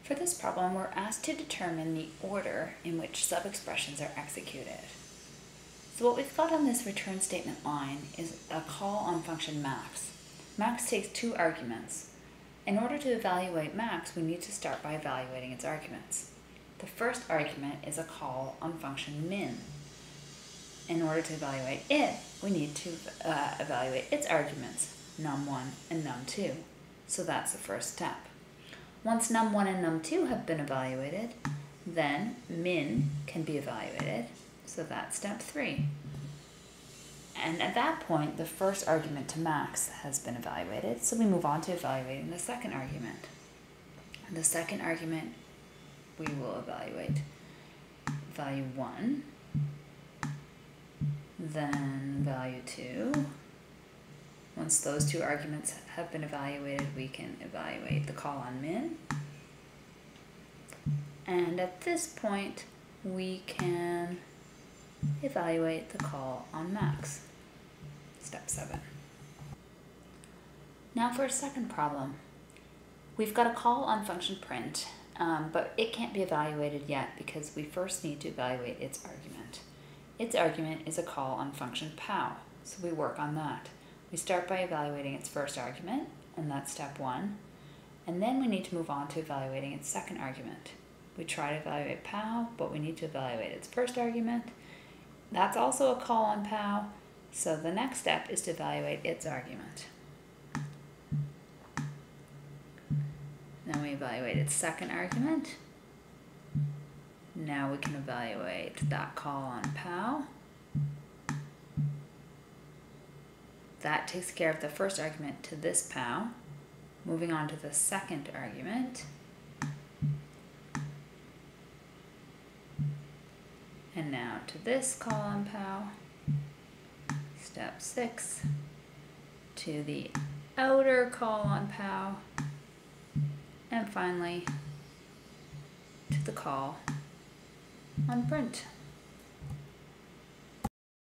For this problem, we're asked to determine the order in which sub-expressions are executed. So what we've got on this return statement line is a call on function max. Max takes two arguments. In order to evaluate max, we need to start by evaluating its arguments. The first argument is a call on function min. In order to evaluate it, we need to evaluate its arguments, num1 and num2. So that's the first step. Once num1 and num2 have been evaluated, then min can be evaluated. So that's step 3. And at that point, the first argument to max has been evaluated, so we move on to evaluating the second argument. The second argument, we will evaluate value 1, then value 2. Once those two arguments have been evaluated, we can evaluate the call on min. And at this point, we can evaluate the call on max. Step 7. Now for a second problem. We've got a call on function print, but it can't be evaluated yet because we first need to evaluate its argument. Its argument is a call on function pow, so we work on that. We start by evaluating its first argument, and that's step 1, and then we need to move on to evaluating its second argument. We try to evaluate pow, but we need to evaluate its first argument. That's also a call on pow, so the next step is to evaluate its argument. Then we evaluate its second argument. Now we can evaluate that call on pow. That takes care of the first argument to this pow. Moving on to the second argument. And now to this call on pow. Step 6. To the outer call on pow. And finally to the call on print.